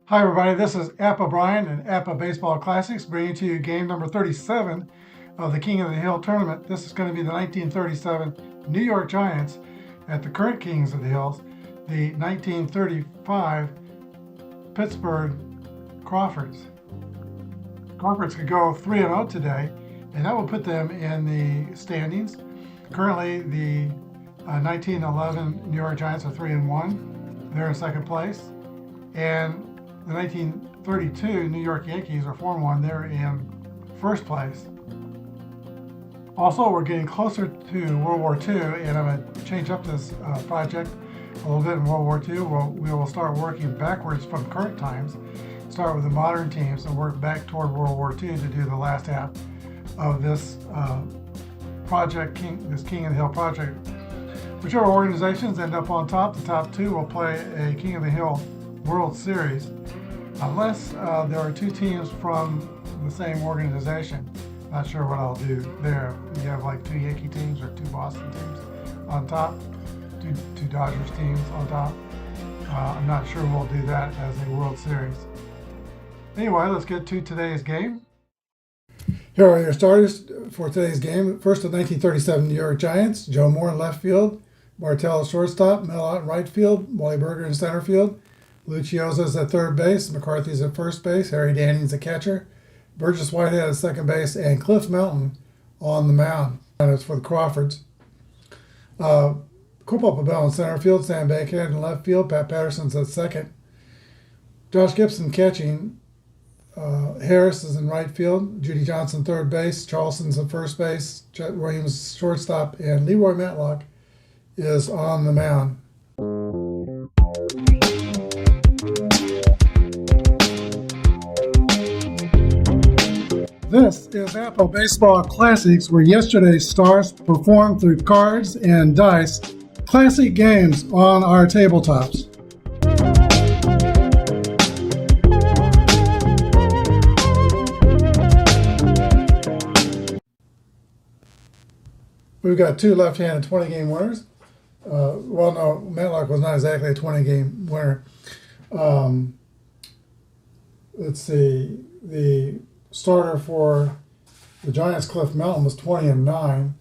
Hi everybody, this is Appa Brian and Appa Baseball Classics bringing to you game number 37 of the King of the Hill tournament. This is going to be the 1937 New York Giants at the current Kings of the Hills, the 1935 Pittsburgh Crawfords. Crawfords could go 3-0 today, and that will put them in the standings. Currently, the 1911 New York Giants are 3-1. They're in second place. And the 1932 New York Yankees are 4-1. They're in first place. Also, we're getting closer to World War II, and I'm going to change up this project a little bit in World War II. We will start working backwards from current times, start with the modern teams, and work back toward World War II to do the last half of this project, this King of the Hill project. Whichever organizations end up on top, the top two will play a King of the Hill World Series, unless there are two teams from the same organization. Not sure what I'll do there. You have like two Yankee teams or two Boston teams on top, two Dodgers teams on top. I'm not sure we'll do that as a World Series. Anyway, let's get to today's game. Here are your starters for today's game. First, the 1937 New York Giants: Joe Moore in left field, Martell at shortstop, Mel Ott in right field, Wally Berger in center field, Lucioza's at third base, McCarthy's at first base, Harry Danning's at catcher, Burgess Whitehead at second base, and Cliff Melton on the mound. That's for the Crawfords. Cooper Bell in center field, Sam Bankhead in left field, Pat Patterson's at second, Josh Gibson catching, Harris is in right field, Judy Johnson third base, Charleston's at first base, Chet Williams shortstop, and Leroy Matlock is on the mound. This is Apba Baseball Classics, where yesterday's stars performed through cards and dice, classic games on our tabletops. We've got two left-handed 20-game winners. Well, no, Matlock was not exactly a 20-game winner. Let's see, the starter for the Giants, Cliff Melton, was 20-9.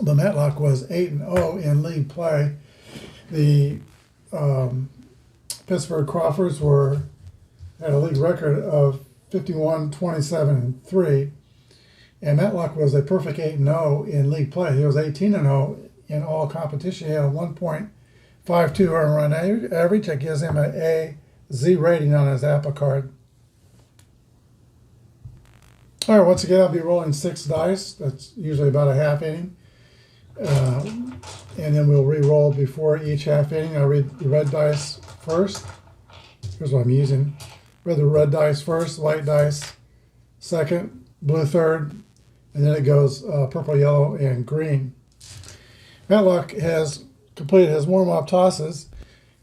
The Matlock was 8-0 in league play. The Pittsburgh Crawfords had a league record of 51-27-3, and Matlock was a perfect 8-0 in league play. He was 18-0 in all competition. He had a 1.52 earned run average. That gives him an A-Z rating on his Apba card. All right, once again, I'll be rolling 6 dice. That's usually about a half inning. And then we'll re-roll before each half inning. I'll read the red dice first. Here's what I'm using. Read the red dice first, white dice second, blue third, and then it goes purple, yellow, and green. Matlock has completed his warm-up tosses,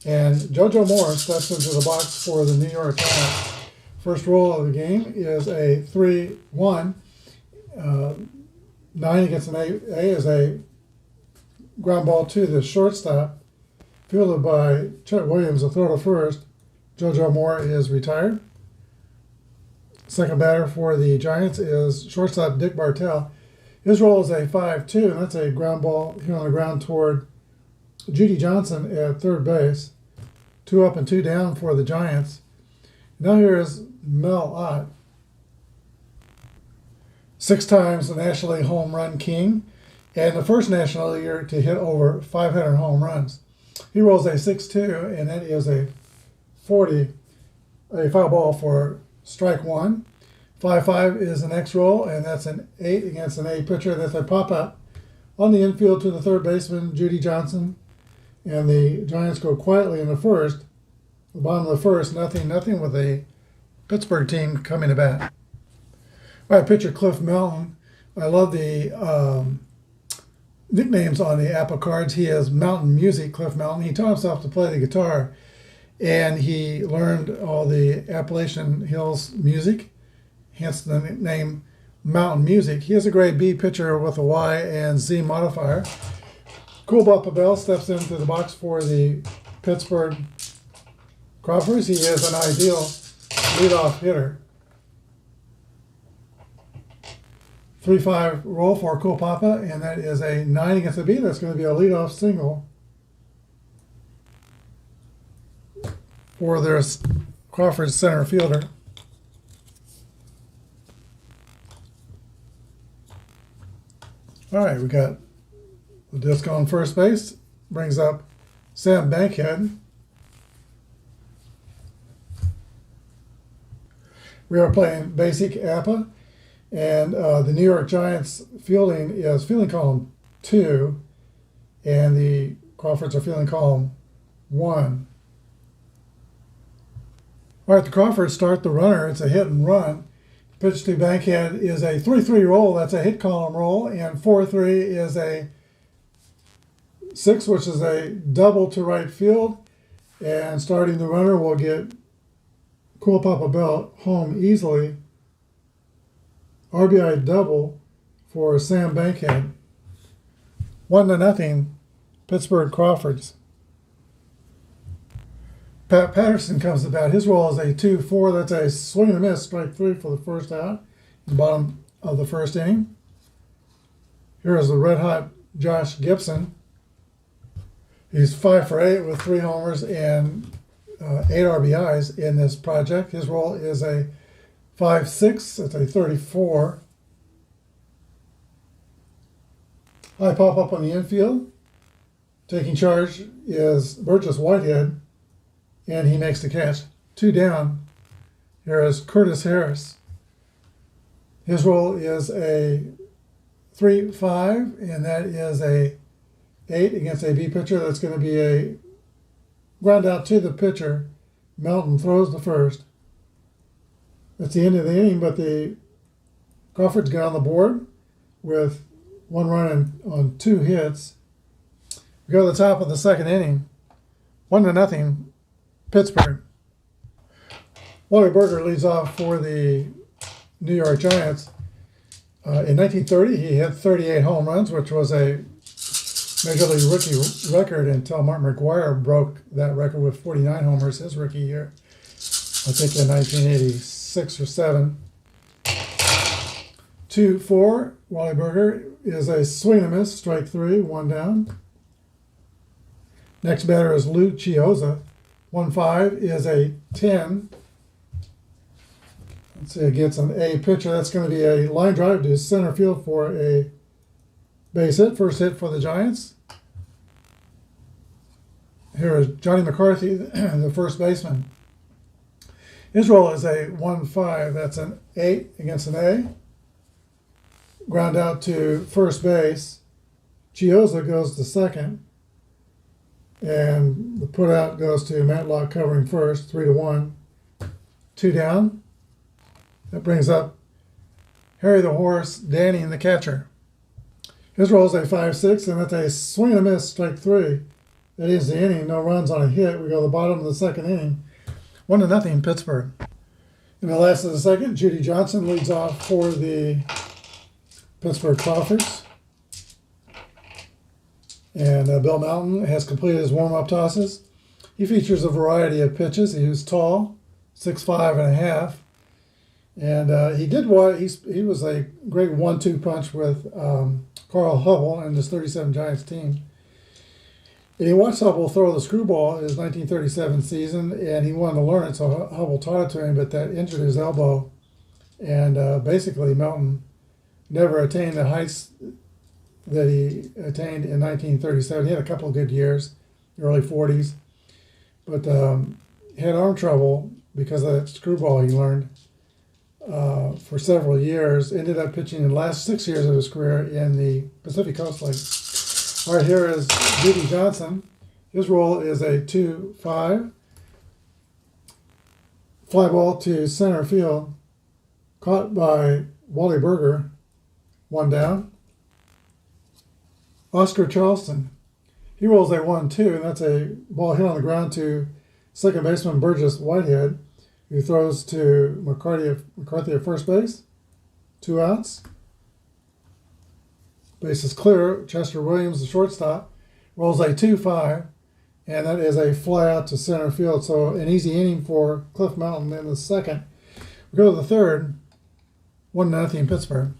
and JoJo Moore steps into the box for the New York Giants. First roll of the game is a 3-1. 9 against an A is a ground ball to the shortstop, fielded by Chet Williams, a throw to first. JoJo Moore is retired. Second batter for the Giants is shortstop Dick Bartell. His roll is a 5-2, and that's a ground ball here on the ground toward Judy Johnson at third base. 2 up and 2 down for the Giants. Now here is Mel Ott, 6 times the National League home run king, and the first National Leaguer to hit over 500 home runs. He rolls a 6-2, and that is a foul ball for strike 1. 5-5 is the next roll, and that's an 8 against an A pitcher. That's a pop-up on the infield to the third baseman, Judy Johnson, and the Giants go quietly in the first. The bottom of the first, nothing with a Pittsburgh team coming to bat. All right, pitcher Cliff Melton. I love the nicknames on the Apba cards. He has Mountain Music, Cliff Melton. He taught himself to play the guitar, and he learned all the Appalachian Hills music, hence the name Mountain Music. He is a grade B pitcher with a Y and Z modifier. Coolbop Bell steps into the box for the Pittsburgh Crawford, he is an ideal leadoff hitter. 3-5 roll for Cool Papa, and that is a 9 against a B. That's going to be a leadoff single for their Crawford center fielder. All right, we got the disc on first base. Brings up Sam Bankhead. We are playing basic Apba, and the New York Giants fielding is fielding column 2, and the Crawfords are fielding column 1. All right, the Crawfords start the runner. It's a hit and run. Pitch to Bankhead is a 3-3 roll. That's a hit column roll, and 4-3 is a 6, which is a double to right field. And starting the runner will get Cool Papa Belt home easily. RBI double for Sam Bankhead. 1-0, Pittsburgh Crawfords. Pat Patterson comes to bat. His roll is a 2-4. That's a swing and a miss, strike 3 for the first out, the bottom of the first inning. Here is the red-hot Josh Gibson. He's 5 for 8 with 3 homers and 8 RBIs in this project. His roll is a 5-6. It's a 34. High pop up on the infield. Taking charge is Burgess Whitehead, and he makes the catch. 2 down. Here is Curtis Harris. His roll is a 3-5, and that is a 8 against a B pitcher. That's going to be a ground out to the pitcher. Melton throws the first. That's the end of the inning, but the Crawfords get on the board with 1 run on 2 hits. We go to the top of the second inning. 1-0, Pittsburgh. Wally Berger leads off for the New York Giants. In 1930, he hit 38 home runs, which was a Major League rookie record until Mark McGwire broke that record with 49 homers his rookie year. I think in 1986 or 7. 2-4, Wally Berger is a swing and a miss, strike 3, 1 down. Next batter is Lou Chioza. 1-5 is a 10. Let's see, it gets an A pitcher. That's going to be a line drive to center field for a base hit. First hit for the Giants. Here is Johnny McCarthy, the first baseman. His roll is a 1-5. That's an 8 against an A. Ground out to first base. Chioza goes to second. And the put out goes to Matlock covering first, 3-1. 2 down. That brings up Harry the Horse, Danny the catcher. His roll is a 5-6, and that's a swing and a miss, strike 3. That is the inning. No runs on a hit. We go to the bottom of the second inning. 1-0, Pittsburgh. In the last of the second, Judy Johnson leads off for the Pittsburgh Crawfords. And Bill Mountain has completed his warm-up tosses. He features a variety of pitches. He was tall, 6'5.5", and he was a great 1-2 punch with Carl Hubble and his 37 Giants team. And he watched Hubble throw the screwball in his 1937 season, and he wanted to learn it, so Hubble taught it to him, but that injured his elbow. And basically, Mountain never attained the heights that he attained in 1937. He had a couple of good years, early 40s, but had arm trouble because of that screwball he learned for several years. Ended up pitching the last 6 years of his career in the Pacific Coast League. All right, here is Judy Johnson. His roll is a 2-5. Fly ball to center field, caught by Wally Berger, 1 down. Oscar Charleston, he rolls a 1-2, and that's a ball hit on the ground to second baseman Burgess Whitehead, who throws to McCarthy at first base. 2 outs. Base is clear. Chester Williams, the shortstop, rolls a 2-5, and that is a fly out to center field. So an easy inning for Cliff Mountain in the second. We go to the third, 1-0 Pittsburgh.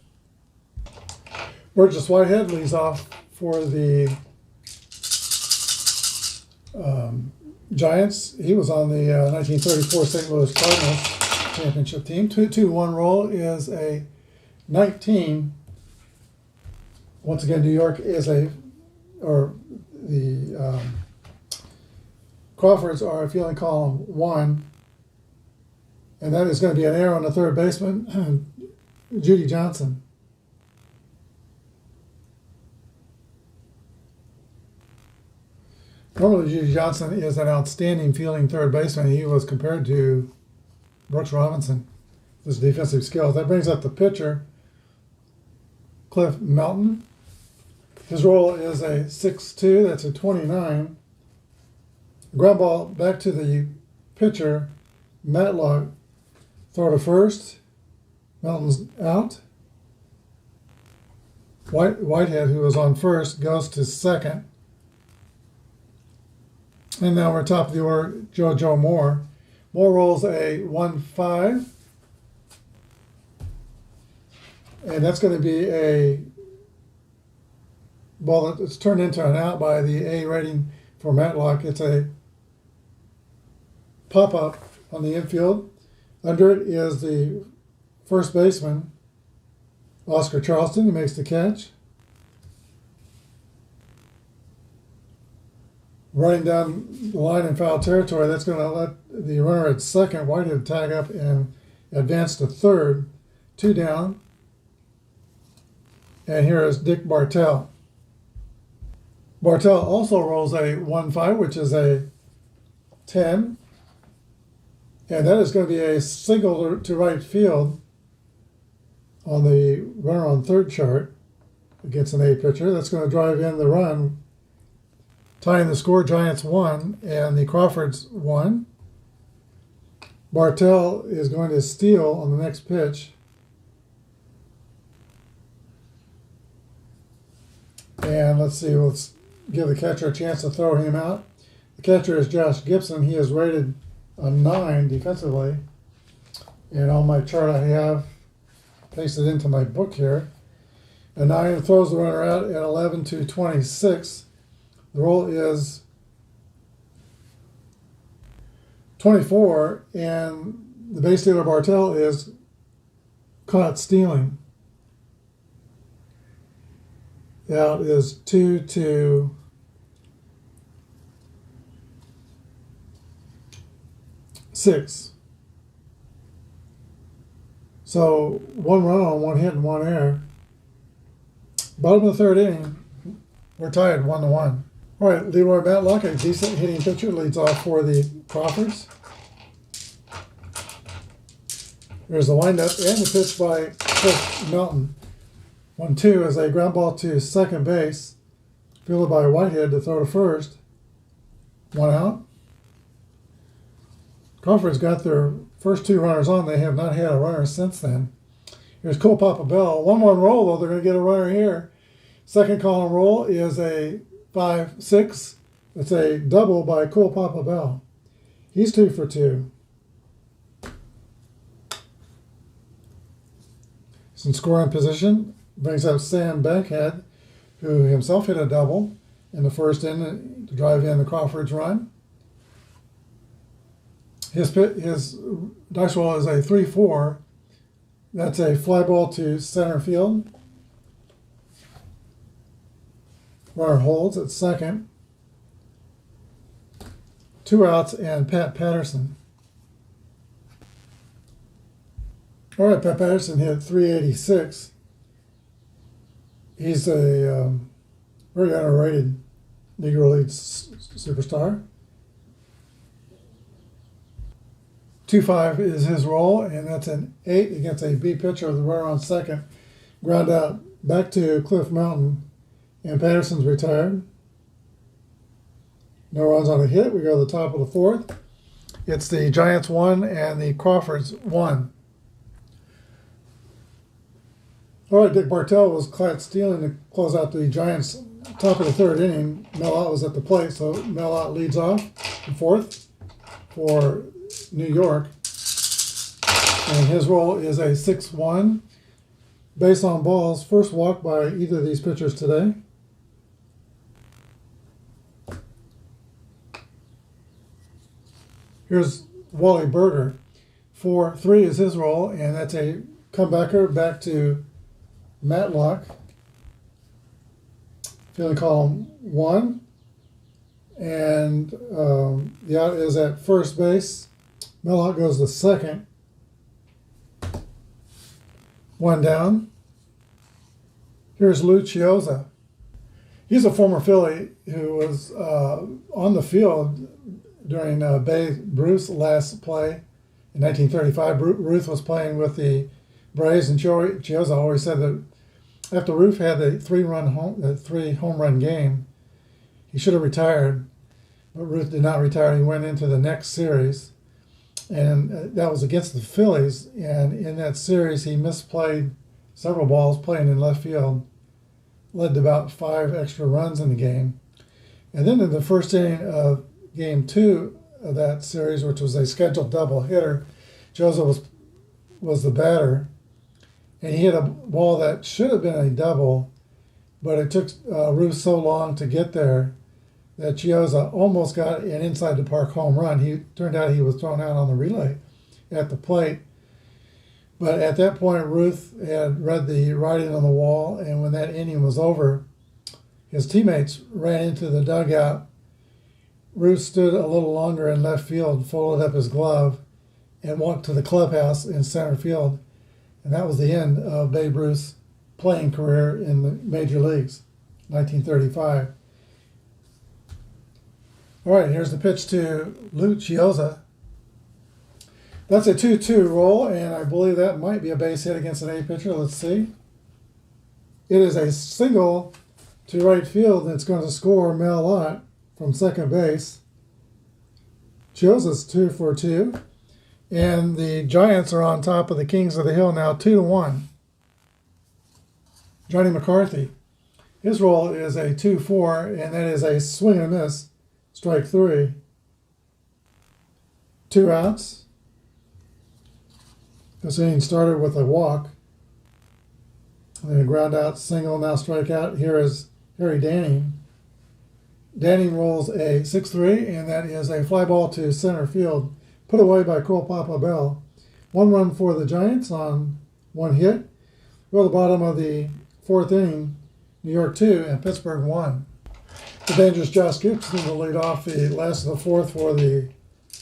Burgess Whitehead leads off for the Giants. He was on the 1934 St. Louis Cardinals championship team. 2-1 roll is a 19. Once again, New York is the Crawfords are fielding column 1, and that is going to be an error on the third baseman, Judy Johnson. Normally, Judy Johnson is an outstanding fielding third baseman. He was compared to Brooks Robinson, his defensive skills. That brings up the pitcher, Cliff Mountain. His role is a 6-2, that's a 29. Ground ball back to the pitcher, Matlock. Throw to first. Mountain's out. Whitehead, who was on first, goes to second. And now we're top of the order, Joe Moore. Moore rolls a 1-5. And that's going to be a ball that's turned into an out by the A rating for Matlock. It's a pop-up on the infield. Under it is the first baseman, Oscar Charleston, who makes the catch. Running down the line in foul territory, that's going to let the runner at second, Whitehead, tag up and advance to third. 2 down. And here is Dick Bartell. Bartell also rolls a 1-5, which is a 10. And that is going to be a single to right field on the runner on third chart against an A pitcher. That's going to drive in the run, tying the score. Giants 1 and the Crawfords 1. Bartell is going to steal on the next pitch. And let's see, let's give the catcher a chance to throw him out. The catcher is Josh Gibson. He is rated a 9 defensively. And on my chart I have pasted into my book here. A 9 throws the runner out at 11-26. The roll is 24, and the base stealer Bartell is caught stealing. The out is 2-6. So 1 run on 1 hit and 1 error. Bottom of the third inning, we're tied 1-1. All right, Leroy Matlock, a decent hitting pitcher, leads off for the Crawfords. There's the windup and the pitch by Cliff Mountain. 1-2 is a ground ball to second base, fielded by Whitehead to throw to first. 1 out. Crawford's got their first 2 runners on. They have not had a runner since then. Here's Cole Papa Bell. 1-1 roll, though. They're going to get a runner here. Second column roll is a 5-6. It's a double by Cole Papa Bell. He's 2 for 2. Some scoring position brings up Sam Bankhead, who himself hit a double in the first inning to drive in the Crawfords run. His dice roll is a 3-4. That's a fly ball to center field. Runner holds at second. 2 outs and Pat Patterson. All right, Pat Patterson hit .386. He's a very underrated Negro League superstar. 2-5 is his role, and that's an 8 against a B pitcher with the runner on second. Ground out back to Cliff Mountain, and Patterson's retired. No runs on a hit. We go to the top of the fourth. It's the Giants 1 and the Crawfords 1. All right, Dick Bartell was caught stealing to close out the Giants' top of the third inning, Mel Ott was at the plate, so Mel Ott leads off the fourth for New York. And his role is a 6-1. Base on balls, first walk by either of these pitchers today. Here's Wally Berger. 4-3 is his role, and that's a comebacker back to Matlock. Fielding column 1. And the out is at first base. Matlock goes to second. 1 down. Here's Lou Chioza. He's a former Philly who was on the field during Babe Ruth's last play in 1935. Ruth was playing with the Braves, and Chioza always said that after Ruth had the 3 home run game, he should have retired, but Ruth did not retire. He went into the next series, and that was against the Phillies. And in that series, he misplayed several balls playing in left field, led to about 5 extra runs in the game. And then in the first inning of Game 2 of that series, which was a scheduled doubleheader, Joseph was the batter, and he hit a ball that should have been a double, but it took Ruth so long to get there that Chioza almost got an inside the park home run. He turned out he was thrown out on the relay at the plate. But at that point, Ruth had read the writing on the wall, and when that inning was over, his teammates ran into the dugout. Ruth stood a little longer in left field, folded up his glove, and walked to the clubhouse in center field. And that was the end of Babe Ruth's playing career in the major leagues, 1935. All right, here's the pitch to Lou Chioza. That's a 2-2 roll, and I believe that might be a base hit against an A pitcher. Let's see. It is a single to right field, and it's going to score Mel Ott from second base. Chioza's 2 for 2. And the Giants are on top of the Kings of the Hill now, 2-1. Johnny McCarthy. His role is a 2-4, and that is a swing and miss, strike 3. 2 outs. This inning started with a walk. And then a ground out single, now strike out. Here is Harry Danning. Danning rolls a 6-3, and that is a fly ball to center field, put away by Cole Papa Bell. 1 run for the Giants on 1 hit. We're at the bottom of the 4th inning. New York 2 and Pittsburgh 1. The dangerous Josh Gibson will lead off the last of the 4th for the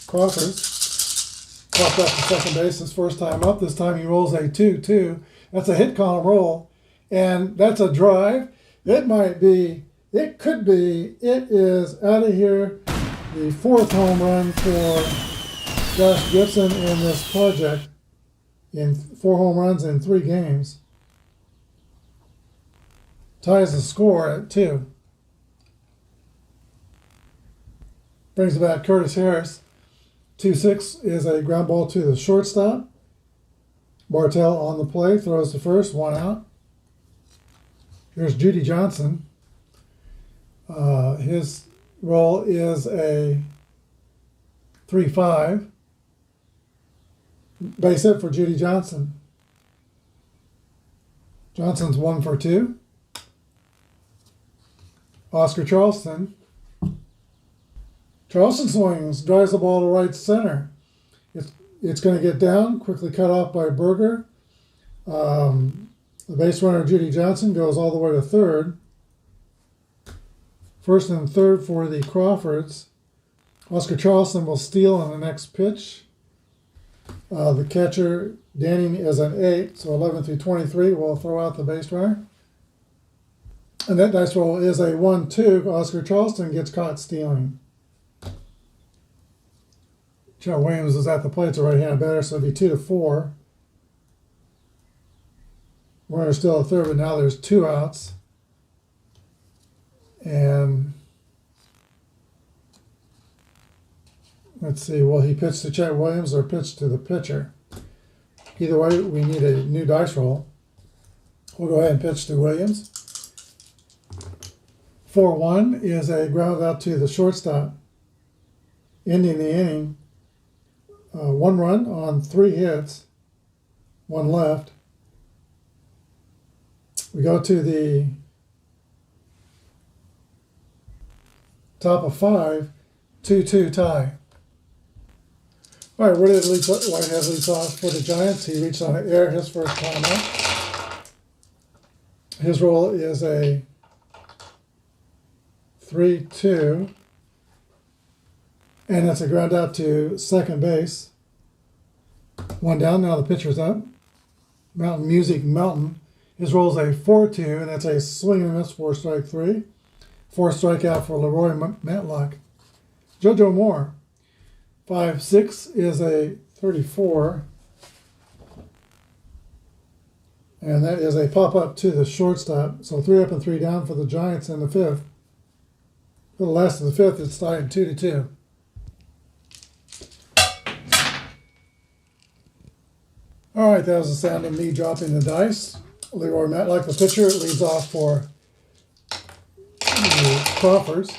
Crawfords. Popped up to second base his first time up. This time he rolls a 2-2. That's a hit column roll, and that's a drive. It is out of here. The 4th home run for Josh Gibson in this project, in 4 home runs in 3 games. Ties the score at 2. Brings about Curtis Harris. 2-6 is a ground ball to the shortstop. Bartell on the play, throws to first, 1 out. Here's Judy Johnson. His role is a 3-5. Base hit for Judy Johnson. Johnson's 1 for 2. Oscar Charleston. Charleston swings, drives the ball to right center. It's going to get down, quickly cut off by Berger. The base runner, Judy Johnson, goes all the way to third. First and third for the Crawfords. Oscar Charleston will steal on the next pitch. The catcher, Danning, is an 8, so 11 through 23 will throw out the base runner. And that dice roll is a 1-2. Oscar Charleston gets caught stealing. Joe Williams is at the plate. It's a right-handed batter, so it'll be 2-4. Runner's still at third, but now there's 2 outs. And let's see, will he pitch to Chet Williams or pitch to the pitcher? Either way, we need a new dice roll. We'll go ahead and pitch to Williams. 4-1 is a ground out to the shortstop, ending the inning. 1 run on 3 hits, 1 left. We go to the top of 5, 2-2 tie. All right, Whitehead leads off for the Giants. He reached on an air his first time up. His role is a 3-2, and that's a ground out to second base. 1 down, now the pitcher's up. Mountain Music Mountain. His role is a 4-2, and that's a swing and a miss for strike 3. 4 strikeout for Leroy Matlock. JoJo Moore. 5-6 is a 34, and that is a pop-up to the shortstop. So 3 up and 3 down for the Giants in the 5th. For the last of the 5th, it's tied 2-2. All right, that was the sound of me dropping the dice. Leroy Matlock, the pitcher, leads off for the Crawfords.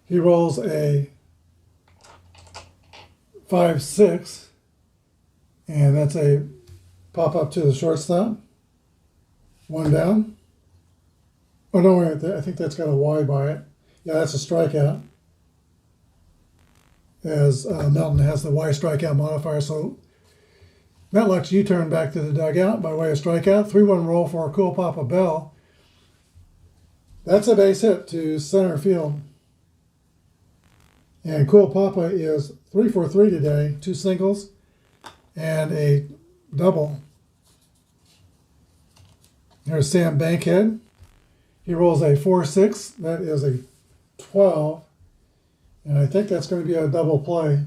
He rolls a 5-6, and that's a pop-up to the shortstop. 1 down. Oh, no, wait, I think that's got a Y by it. Yeah, that's a strikeout, as Melton has the Y strikeout modifier. So Matlock's U-turn back to the dugout by way of strikeout. 3-1 roll for Cool Papa Bell. That's a base hit to center field. And Cool Papa is 3 for 3 today, 2 singles and a double. There's Sam Bankhead. He rolls a 4-6. That is a 12. And I think that's going to be a double play.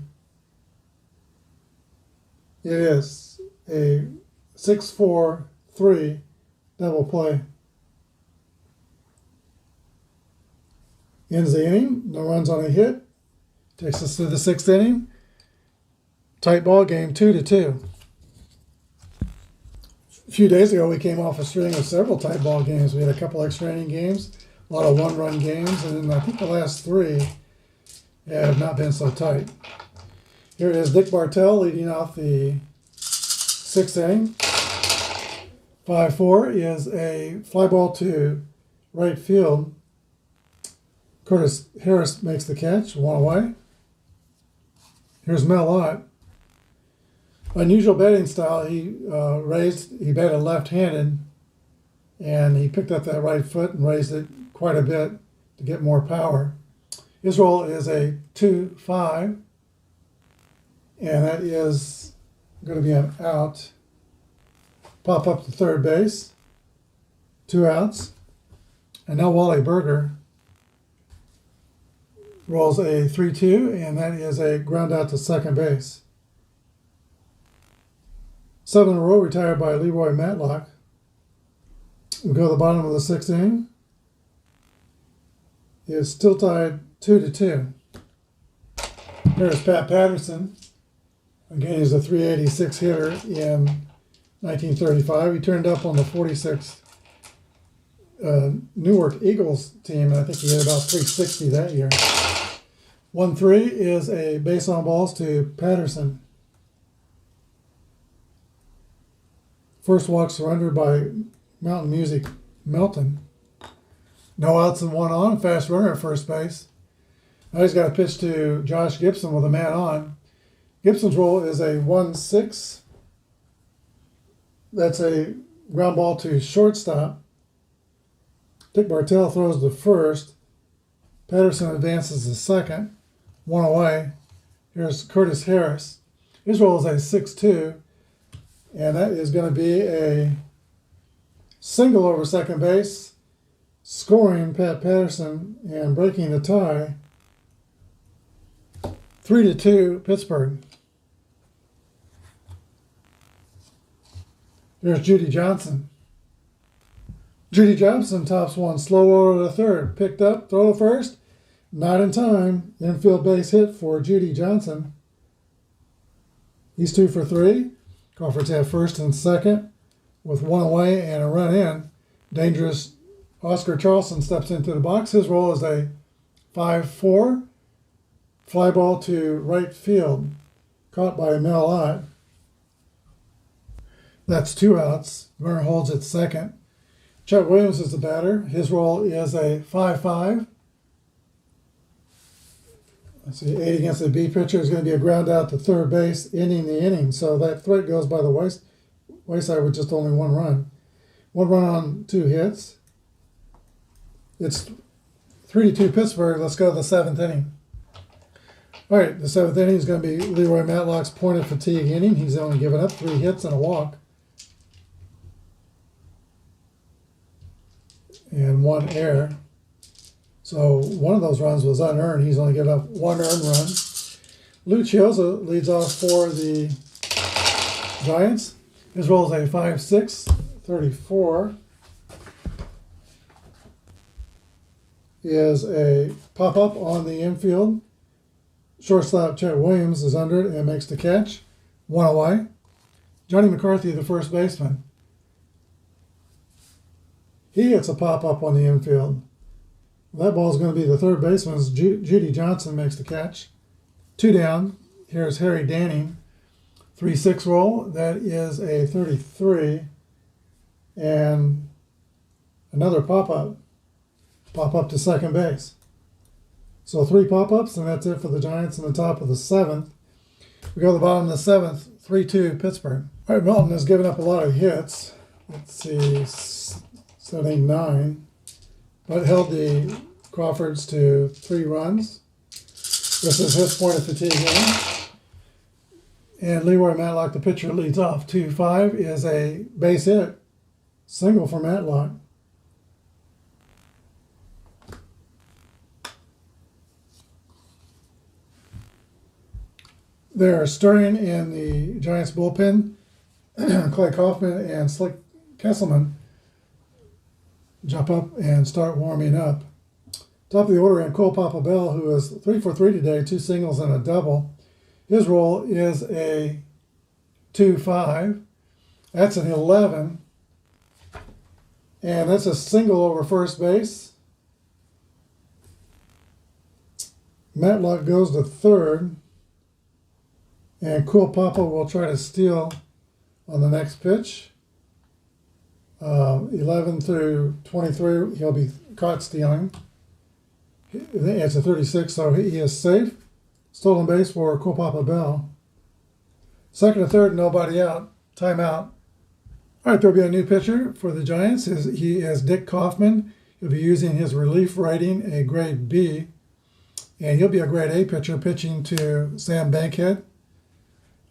It is a 6-4-3 double play. Ends the inning. No runs on a hit. Takes us to the 6th inning. Tight ball game, 2-2. A few days ago, we came off a string of several tight ball games. We had a couple extra inning games, a lot of 1-run games, and then I think the last 3 have not been so tight. Here is Dick Bartell leading off the 6th inning. 5-4 is a fly ball to right field. Curtis Harris makes the catch, 1 away. Here's Mel Ott. Unusual batting style. He batted left-handed, and he picked up that right foot and raised it quite a bit to get more power. His roll is a 2-5, and that is going to be an out. Pop up to third base, 2 outs. And now Wally Berger rolls a 3-2, and that is a ground out to second base. 7 in a row retired by Leroy Matlock. We go to the bottom of the 6th inning. It's still tied 2-2. Here's Pat Patterson. Again, he's a .386 hitter in 1935. He turned up on the 46th Newark Eagles team, and I think he hit about .360 that year. 1-3 is a base on balls to Patterson. First walk surrendered by Mountain Music Melton. No outs and 1 on. Fast runner at first base. Now he's got a pitch to Josh Gibson with a man on. Gibson's roll is a 1-6. That's a ground ball to shortstop. Dick Bartell throws to first. Patterson advances to second. 1 away. Here's Curtis Harris. His roll is a 6-2. And that is going to be a single over second base, scoring Pat Patterson and breaking the tie. 3-2 Pittsburgh. There's Judy Johnson. Judy Johnson tops 1, slow over to third, picked up, throw to first, not in time. Infield base hit for Judy Johnson. He's 2 for 3. Crawford's at first and second with 1 away and a run in. Dangerous Oscar Charleston steps into the box. His role is a 5-4 fly ball to right field, caught by Mel Ott. That's 2 outs. Werner holds at second. Chet Williams is the batter. His role is a 5-5. Let's see, 8 against the B pitcher is going to be a ground out to third base, ending the inning. So that threat goes by the wayside with just only 1 run. 1 run on 2 hits. It's 3-2 Pittsburgh. Let's go to the 7th inning. All right, the 7th inning is going to be Leroy Matlock's point of fatigue inning. He's only given up 3 hits and a walk. And 1 error. So one of those runs was unearned. He's only given up 1 earned run. Lou Chioza leads off for the Giants. His role is a 5-6, 34. Is a pop-up on the infield. Shortstop Chet Williams is under it and makes the catch. 1 away. Johnny McCarthy, the first baseman. He gets a pop-up on the infield. That ball is going to be the third baseman's. Judy Johnson makes the catch. 2 down. Here's Harry Danning. 3-6 roll. That is a 33. And another pop-up. Pop-up to second base. So 3 pop-ups, and that's it for the Giants in the top of the 7th. We go to the bottom of the 7th, 3-2 Pittsburgh. All right, Milton has given up a lot of hits. Let's see, 7, 8, 9. But held the Crawfords to 3 runs. This is his point of fatigue game. And Leroy Matlock, the pitcher, leads off. 2-5 is a base hit. Single for Matlock. They're stirring in the Giants bullpen. Clay Kaufman and Slick Kesselman jump up and start warming up. Top of the order, and Cole Papa Bell, who is 3 for 3 today, 2 singles and a double. His role is a 2-5. That's an 11. And that's a single over first base. Matlock goes to third. And Cool Papa will try to steal on the next pitch. 11 through 23, he'll be caught stealing. It's a 36, so he is safe. Stolen base for Cool Papa Bell. Second and third, nobody out. Timeout. All right, there'll be a new pitcher for the Giants. He is Dick Kaufman. He'll be using his relief rating, a grade B. And he'll be a grade A pitcher, pitching to Sam Bankhead.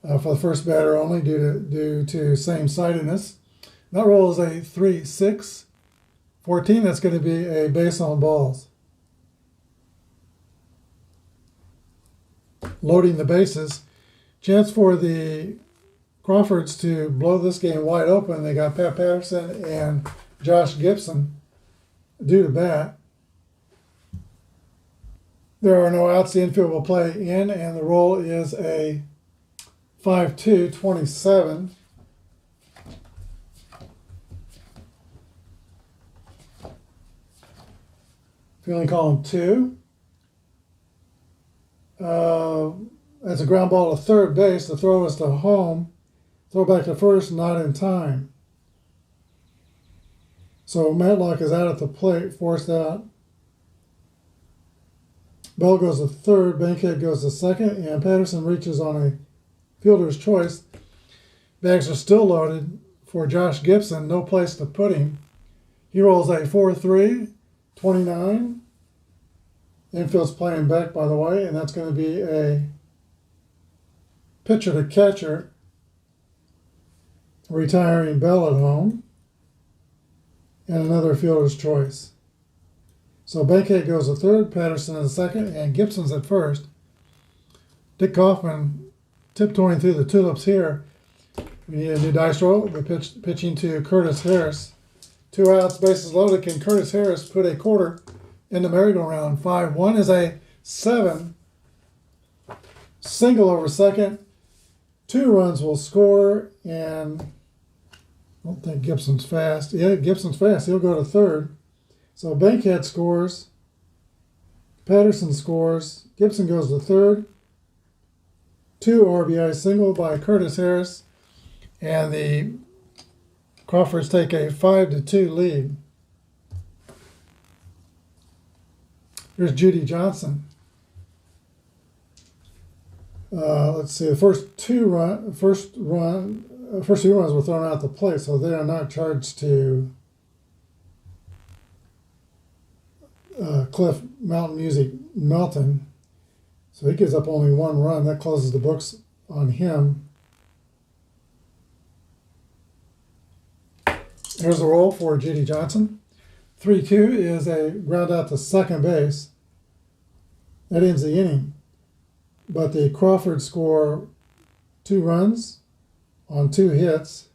For the first batter only due to same-sidedness. That roll is a 3-6. 14, that's going to be a base on balls. Loading the bases. Chance for the Crawfords to blow this game wide open. They got Pat Patterson and Josh Gibson due to bat. There are no outs. The infield will play in, and the roll is a 5-2, 27. Fielding column 2. That's a ground ball to third base. The throw is to home. Throw back to first, not in time. So Matlock is out at the plate, forced out. Bell goes to third, Bankhead goes to second, and Patterson reaches on a fielder's choice. Bags are still loaded for Josh Gibson, no place to put him. He rolls a 4-3, 29. Infield's playing back, by the way, and that's going to be a pitcher to catcher, retiring Bell at home, and another fielder's choice. So Bankhead goes to third, Patterson at second, and Gibson's at first. Dick Kaufman tiptoeing through the tulips here. We need a new dice roll. We're pitching to Curtis Harris. 2 outs, bases loaded. Can Curtis Harris put a quarter in the merry-go-round? 5-1 is a 7. Single over second. 2 runs will score, and I don't think Gibson's fast. Yeah, Gibson's fast. He'll go to third. So Bankhead scores, Patterson scores, Gibson goes to third, 2 RBI single by Curtis Harris, and the Crawfords take a 5-2 lead. Here's Judy Johnson. Let's see. The first two runs were thrown out the plate, so they are not charged to Cliff Mountain Music Melton. So he gives up only 1 run. That closes the books on him. Here's the roll for Judy Johnson. 3-2 is a ground out to second base. That ends the inning. But the Crawfords score 2 runs on 2 hits.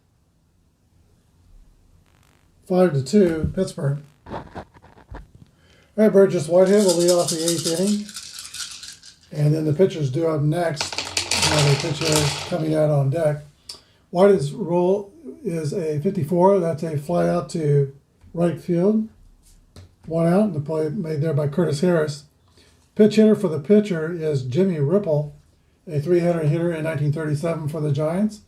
5-2, Pittsburgh. All right, Burgess Whitehead will lead off the 8th inning. And then the pitchers due up next. The pitcher is coming out on deck. Whitehead's roll is a 54. That's a fly out to right field. 1 out, and the play made there by Curtis Harris. Pitch hitter for the pitcher is Jimmy Ripple, a 300 hitter in 1937 for the Giants.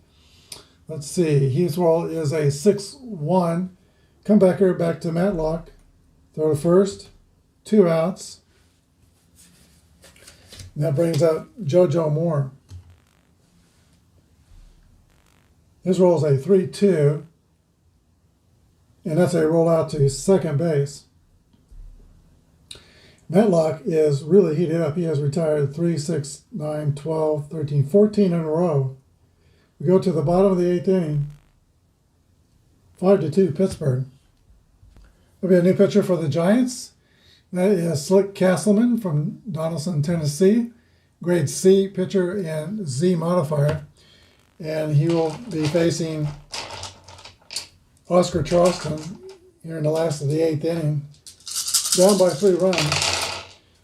Let's see, his roll is a 6-1. Comebacker back to Matlock. Throw to first, 2 outs. And that brings up JoJo Moore. His roll is a 3-2, and that's a rollout to second base. Matlock is really heated up. He has retired 3, 6, 9, 12, 13, 14 in a row. We go to the bottom of the 8th inning. 5-2, Pittsburgh. There'll be a new pitcher for the Giants. That is Slick Castleman from Donaldson, Tennessee. Grade C pitcher and Z modifier. And he will be facing Oscar Charleston here in the last of the 8th inning. Down by 3 runs.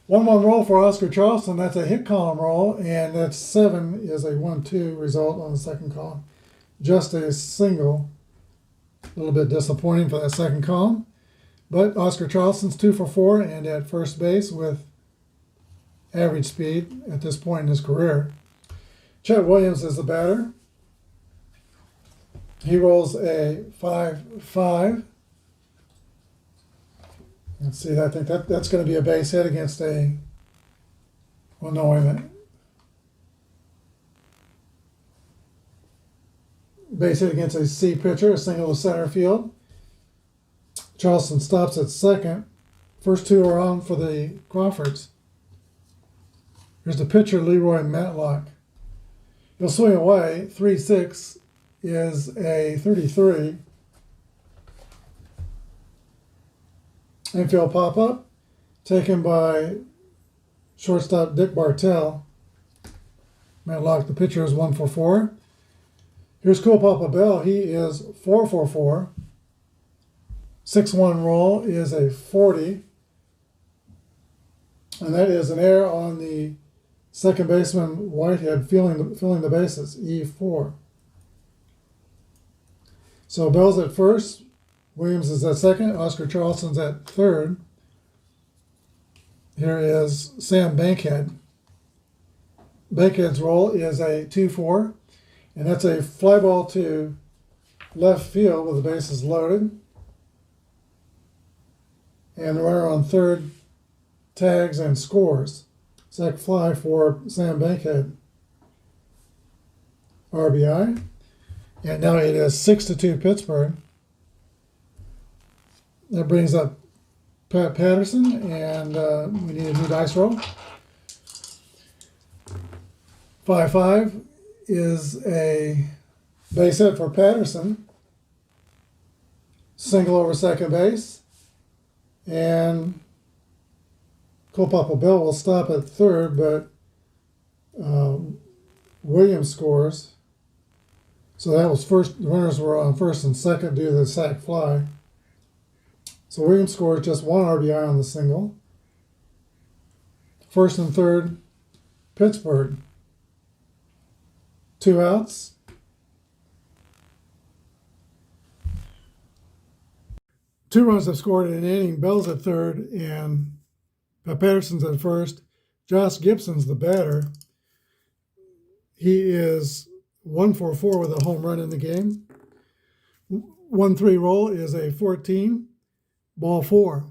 1-1 roll for Oscar Charleston. That's a hit column roll, and that 7 is a 1-2 result on the second column. Just a single. A little bit disappointing for that second column. But Oscar Charleston's 2 for 4 and at first base with average speed at this point in his career. Chet Williams is the batter. He rolls a 5-5. Let's see, I think that's going to be a base hit against a, well, no, wait a minute. Base hit against a C pitcher, a single to center field. Charleston stops at second. First 2 are on for the Crawfords. Here's the pitcher, Leroy Matlock. He'll swing away. 3-6 is a 33. Infield pop-up, taken by shortstop Dick Bartell. Matlock, the pitcher, is 1 for 4. Here's Cool Papa Bell. He is 4 for 4. 6-1 roll is a 40. And that is an error on the second baseman Whitehead filling the bases, E4. So Bell's at first. Williams is at second. Oscar Charleston's at third. Here is Sam Bankhead. Bankhead's roll is a 2-4, and that's a fly ball to left field with the bases loaded. And the runner on third tags and scores. Sac fly for Sam Bankhead. RBI. And now it is 6-2 Pittsburgh. That brings up Pat Patterson, and we need a new dice roll. 5-5 is a base hit for Patterson. Single over second base. And Cool Papa Bell will stop at third, but Williams scores. So that was first. The runners were on first and second due to the sac fly. So Williams scores just 1 RBI on the single. First and third, Pittsburgh. 2 outs. 2 runs have scored in an inning. Bell's at third, and Patterson's at first. Josh Gibson's the batter. He is 1 for 4 with a home run in the game. 1-3 roll is a 14, ball 4.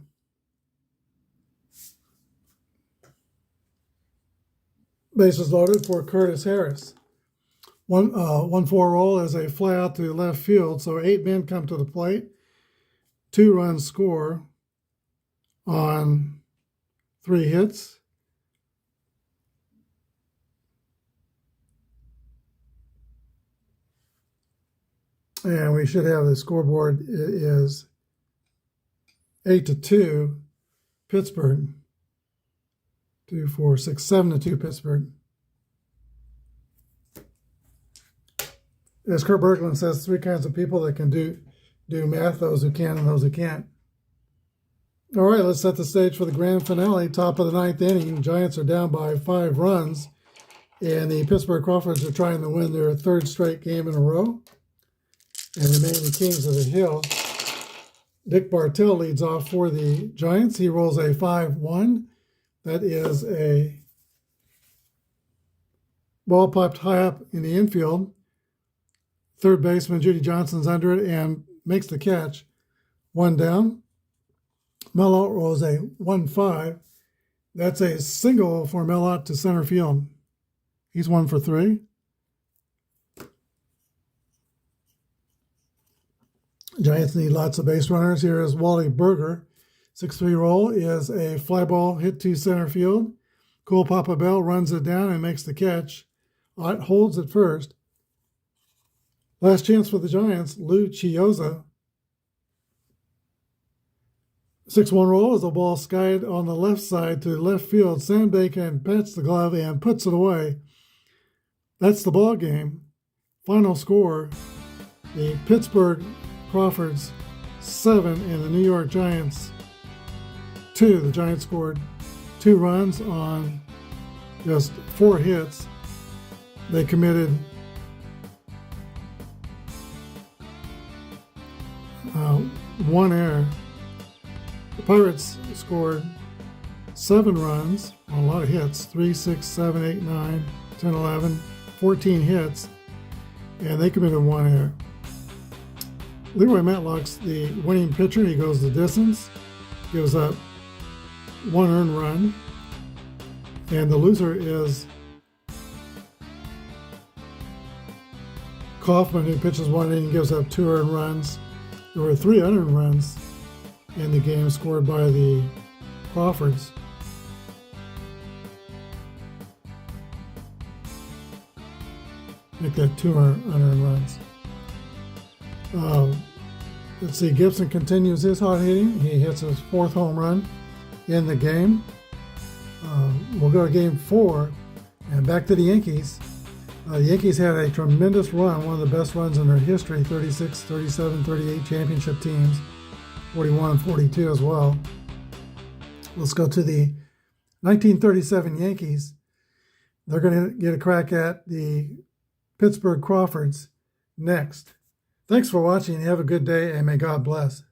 Bases loaded for Curtis Harris. 1-4 roll is a fly out to left field, so 8 men come to the plate. 2 runs score on 3 hits. And we should have the scoreboard is 8-2 Pittsburgh. 2, 4, 6, 7-2 Pittsburgh. As Kurt Berglund says, 3 kinds of people that can do math, those who can and those who can't. All right, let's set the stage for the grand finale. Top of the 9th inning. Giants are down by 5 runs, and the Pittsburgh Crawfords are trying to win their 3rd straight game in a row and remain the Kings of the Hill. Dick Bartell leads off for the Giants. He rolls a 5-1. That is a ball popped high up in the infield. Third baseman Judy Johnson's under it and makes the catch. 1 down. Mellott rolls a 1-5. That's a single for Mellott to center field. He's 1 for 3. Giants need lots of base runners. Here is Wally Berger. 6-3 roll is a fly ball hit to center field. Cole Papa Bell runs it down and makes the catch. Ott holds at first. Last chance for the Giants, Lou Chioza. 6-1 roll is a ball skied on the left side to left field. Sam Bacon pats the glove and puts it away. That's the ball game. Final score, the Pittsburgh Crawfords 7 and the New York Giants 2. The Giants scored 2 runs on just 4 hits. They committed one error. The Pirates scored 7 runs on a lot of hits, 3, 6, 7, 8, 9, 10, 11, 14 hits, and they committed 1 error. Leroy Matlock's the winning pitcher. He goes the distance, gives up 1 earned run, and the loser is Kaufman, who pitches 1 inning and gives up 2 earned runs. There were 3 unearned runs in the game scored by the Crawfords. Make that 2 unearned runs. Let's see, Gibson continues his hot hitting. He hits his 4th home run in the game. We'll go to game 4 and back to the Yankees. The Yankees had a tremendous run, one of the best runs in their history, 36, 37, 38 championship teams, 41 and 42 as well. Let's go to the 1937 Yankees. They're going to get a crack at the Pittsburgh Crawfords next. Thanks for watching. Have a good day, and may God bless.